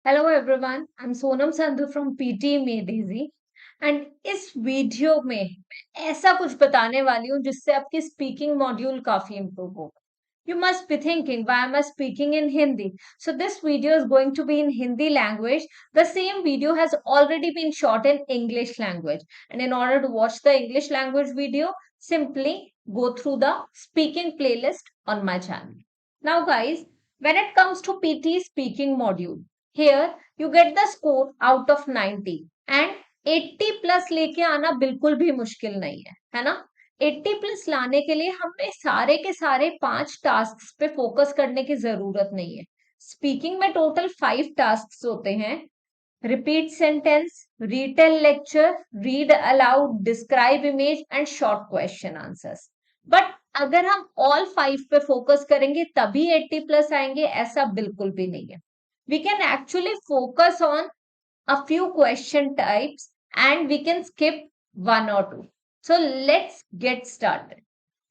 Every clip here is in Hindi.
Hello everyone, I am Sonam Sandhu from PT MediG and इस वीडियो में मैं ऐसा कुछ बताने वाली हूँ जिससे आपकी स्पीकिंग मॉड्यूल काफी इम्प्रूव होगा. You must be thinking, why am I speaking in Hindi? So this video is going to be in Hindi language. The same video has already been shot in English language. And in order to watch the English language video, simply go through the speaking playlist on my channel. Now guys, when it comes to PT speaking module, here you get the score out of 90 and 80 plus लेके आना बिल्कुल भी मुश्किल नहीं है ना. 80 प्लस लाने के लिए हमें सारे के सारे 5 टास्क पे फोकस करने की जरूरत नहीं है. स्पीकिंग में टोटल 5 टास्क होते हैं. Repeat sentence, retail lecture, read aloud, describe image and short question answers. But अगर हम ऑल 5 पे फोकस करेंगे तभी 80 प्लस आएंगे, ऐसा बिल्कुल भी नहीं है. We can actually focus on a few question types and we can skip one or two. So let's get started.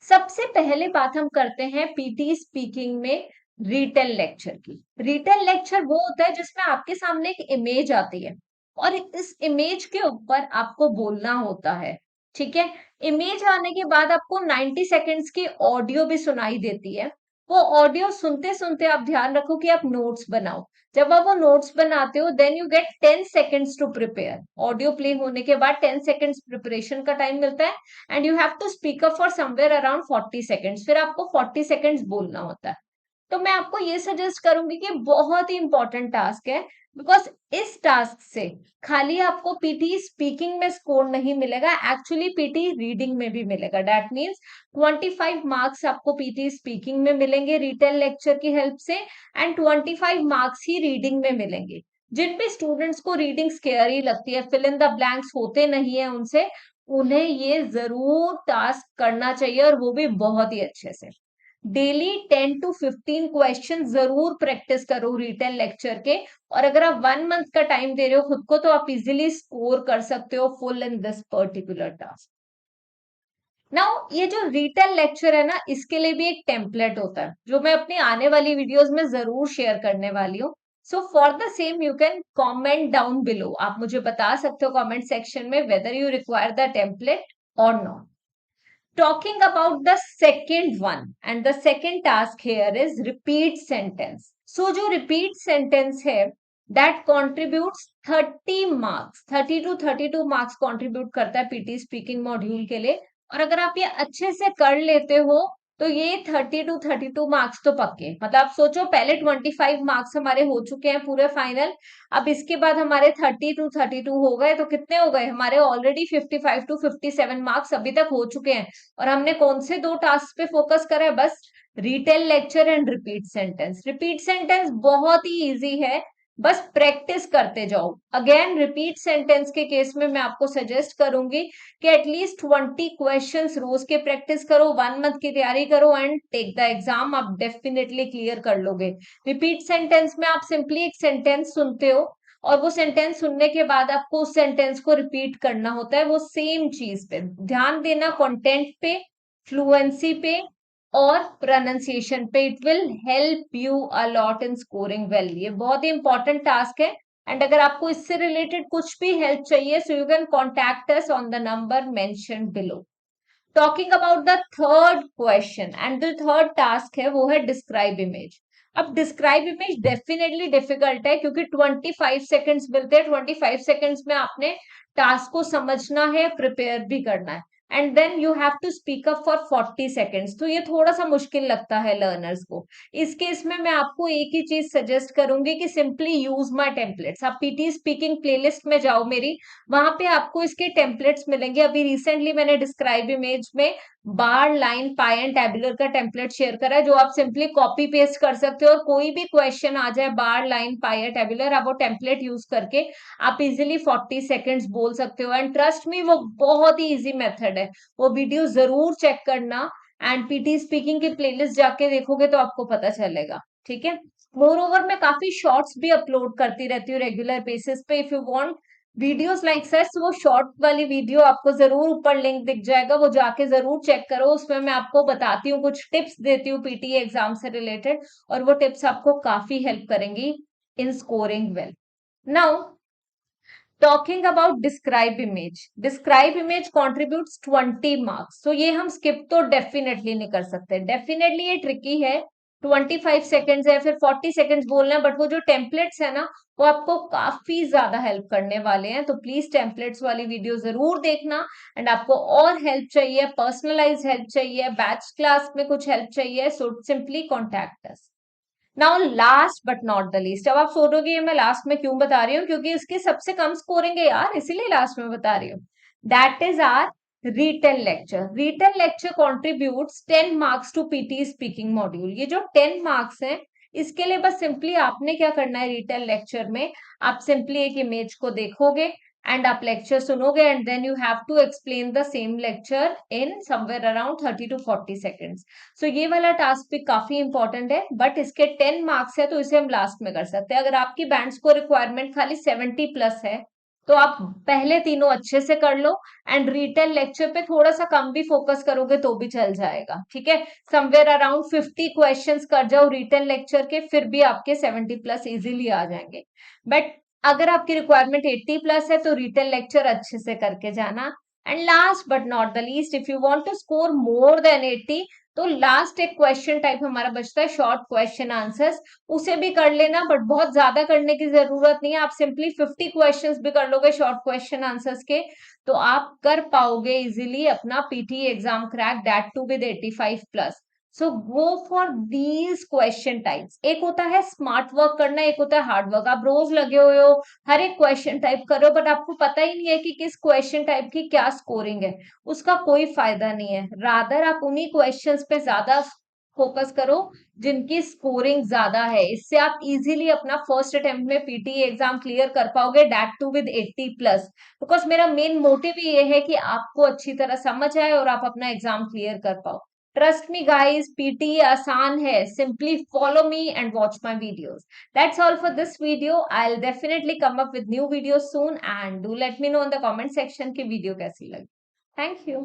सबसे पहले बात हम करते हैं पीटी स्पीकिंग में रिटेल लेक्चर की. रिटेल लेक्चर वो होता है जिसमें आपके सामने एक इमेज आती है और इस इमेज के ऊपर आपको बोलना होता है. ठीक है. इमेज आने के बाद आपको 90 सेकेंड्स की ऑडियो भी सुनाई देती है. वो ऑडियो सुनते सुनते आप ध्यान रखो कि आप नोट्स बनाओ. जब आप वो नोट्स बनाते हो then you get 10 seconds to prepare. Audio play होने के बाद 10 सेकेंड्स प्रिपरेशन का टाइम मिलता है and you have to speak up for somewhere around 40 seconds. फिर आपको 40 सेकेंड्स बोलना होता है. तो मैं आपको ये सजेस्ट करूंगी कि बहुत ही इंपॉर्टेंट टास्क है, बिकॉज इस टास्क से खाली आपको पीटी स्पीकिंग में स्कोर नहीं मिलेगा, एक्चुअली पीटी रीडिंग में भी मिलेगा. दैट मीन्स 25 मार्क्स आपको पीटी स्पीकिंग में मिलेंगे रिटेल लेक्चर की हेल्प से एंड 25 मार्क्स ही रीडिंग में मिलेंगे. जिन भी स्टूडेंट्स को रीडिंग स्केरी लगती है, फिल इन द ब्लैंक्स होते नहीं है उनसे, उन्हें ये जरूर टास्क करना चाहिए और वो भी बहुत ही अच्छे से. डेली 10 to 15 क्वेश्चन जरूर प्रैक्टिस करो रिटेल लेक्चर के. और अगर आप 1 मंथ का टाइम दे रहे हो खुद को तो आप इजिली स्कोर कर सकते हो full in this particular task. Now ये जो रिटेल लेक्चर है ना, इसके लिए भी एक टेम्पलेट होता है जो मैं अपनी आने वाली वीडियोस में जरूर शेयर करने वाली हूँ. So for the same you can comment down below. आप मुझे बता सकते हो कॉमेंट सेक्शन में whether you require the template और not. Talking about the second one, and the second task here is repeat sentence. So जो repeat sentence है that contributes 30 marks, 30 to 32 marks contribute करता है पीटी स्पीकिंग मॉड्यूल के लिए. और अगर आप ये अच्छे से कर लेते हो तो ये 30 to 32 मार्क्स तो पक्के. मतलब आप सोचो, पहले 25 मार्क्स हमारे हो चुके हैं पूरे फाइनल, अब इसके बाद हमारे 30 to 32 हो गए, तो कितने हो गए हमारे? ऑलरेडी 55 to 57 मार्क्स अभी तक हो चुके हैं. और हमने कौन से 2 टास्क पे फोकस करा है? बस retail lecture and repeat sentence. Repeat sentence बहुत ही इजी है, बस प्रैक्टिस करते जाओ. अगेन रिपीट सेंटेंस के केस में मैं आपको सजेस्ट करूंगी कि एटलीस्ट 20 क्वेश्चंस रोज के प्रैक्टिस करो, 1 मंथ की तैयारी करो एंड टेक द एग्जाम. आप डेफिनेटली क्लियर कर लोगे. रिपीट सेंटेंस में आप सिंपली एक सेंटेंस सुनते हो और वो सेंटेंस सुनने के बाद आपको उस सेंटेंस को रिपीट करना होता है, वो सेम चीज पे. ध्यान देना कंटेंट पे, फ्लुएंसी पे और प्रोनाउंसिएशन पे. It will help you a lot in scoring well. ये बहुत ही इंपॉर्टेंट टास्क है एंड अगर आपको इससे रिलेटेड कुछ भी हेल्प चाहिए so you can contact us on the number mentioned below. Talking about the third question and the third task है वो है डिस्क्राइब इमेज. अब डिस्क्राइब इमेज डेफिनेटली डिफिकल्ट है क्योंकि 25 सेकंड्स मिलते हैं. 25 सेकंड्स में आपने टास्क को समझना है, प्रिपेयर भी करना है and then you have to speak up for 40 seconds. तो ये थोड़ा सा मुश्किल लगता है लर्नर्स को. इस केस में मैं आपको एक ही चीज सजेस्ट करूंगी कि सिंपली यूज माय टेम्पलेट्स. आप पीटी स्पीकिंग प्लेलिस्ट में जाओ मेरी, वहां पे आपको इसके टेम्पलेट्स मिलेंगे. अभी रिसेंटली मैंने डिस्क्राइब इमेज में बार, लाइन, पाई एंड टेबुलर का टेम्पलेट शेयर करा है जो आप सिंपली कॉपी पेस्ट कर सकते हो और कोई भी क्वेश्चन आ जाए बार, लाइन, पाई या टेबुलर, आप वो टेम्पलेट यूज करके आप इजिली 40 सेकेंड्स बोल सकते हो. एंड ट्रस्ट मी, वो बहुत ही इजी मेथड है. वो वीडियो जरूर चेक करना एंड पीटी स्पीकिंग की प्लेलिस्ट जाके देखोगे तो आपको पता चलेगा. ठीक है. मोर ओवर मैं काफी शॉर्ट्स भी अपलोड करती रहती हूँ रेगुलर बेसिस पे. If you want videos like such, वो शॉर्ट वाली वीडियो आपको जरूर ऊपर लिंक दिख जाएगा, वो जाके जरूर चेक करो. उसमें मैं आपको बताती हूँ, कुछ टिप्स देती हूँ पीटी एग्जाम से रिलेटेड और वो टिप्स आपको काफी हेल्प करेंगी in scoring well. Now, talking about describe image contributes 20 marks. So ये हम skip तो definitely नहीं कर सकते. Definitely ये tricky है. 25 seconds है, फिर 40 seconds बोलना है, बट वो जो टेम्पलेट्स है ना, वो आपको काफी ज्यादा हेल्प करने वाले हैं. तो प्लीज टेम्पलेट्स वाली वीडियो जरूर देखना. एंड आपको और हेल्प चाहिए, पर्सनलाइज हेल्प चाहिए, बैच क्लास में कुछ हेल्प चाहिए, so simply contact us. Now last but not the least. अब आप सोचोगे ये मैं लास्ट में क्यों बता रही हूँ, क्योंकि इसके सबसे कम स्कोरिंग है यार, इसीलिए लास्ट में बता रही हूँ. That is R written lecture. Written lecture contributes 10 marks to PTE speaking module. ये जो 10 मार्क्स हैं, इसके लिए बस सिंपली आपने क्या करना है, रिटन लेक्चर में आप सिंपली एक इमेज को देखोगे एंड आप लेक्चर सुनोगे and then you have to explain the same lecture in somewhere around 30 to 40 seconds. So ये वाला टास्क भी काफी इंपॉर्टेंट है, बट इसके 10 मार्क्स है तो इसे हम लास्ट में कर सकते हैं. अगर आपकी बैंड स्कोर रिक्वायरमेंट खाली 70 प्लस है तो आप पहले तीनों अच्छे से कर लो एंड रिटेल लेक्चर पे थोड़ा सा कम भी फोकस करोगे तो भी चल जाएगा. ठीक है, समवेयर अराउंड 50 क्वेश्चंस कर जाओ रिटेल लेक्चर के, फिर भी आपके 70 प्लस इजीली आ जाएंगे. बट अगर आपकी रिक्वायरमेंट 80 प्लस है तो रिटेल लेक्चर अच्छे से करके जाना. And last but not the least, if you want to score more than 80, तो लास्ट एक क्वेश्चन टाइप हमारा बचता है, शॉर्ट क्वेश्चन आंसर्स. उसे भी कर लेना, बट बहुत ज्यादा करने की जरूरत नहीं है. आप सिंपली 50 क्वेश्चंस भी कर लोगे शॉर्ट क्वेश्चन आंसर्स के, तो आप कर पाओगे इजीली अपना PTE exam crack, that too with 85 plus. So go for these question types. एक होता है स्मार्ट वर्क करना, एक होता है हार्ड वर्क. आप रोज लगे हुए हो, हर एक क्वेश्चन टाइप कर रहे हो, बट आपको पता ही नहीं है कि किस क्वेश्चन टाइप की क्या स्कोरिंग है. उसका कोई फायदा नहीं है. रादर आप उन्हीं क्वेश्चंस पे ज्यादा फोकस करो जिनकी स्कोरिंग ज्यादा है. इससे आप इजीली अपना फर्स्ट अटेम्प्ट में पीटी एग्जाम क्लियर कर पाओगे, that too with 80 plus. Because मेरा मेन मोटिव ये है कि आपको अच्छी तरह समझ आए और आप अपना एग्जाम क्लियर कर पाओ. ट्रस्ट मी गाइस, पीटी आसान है. Simply follow me and watch my videos. That's all for this video. I'll definitely come up with new videos soon and do let me know in the comment section कि video कैसी लगी. Thank you.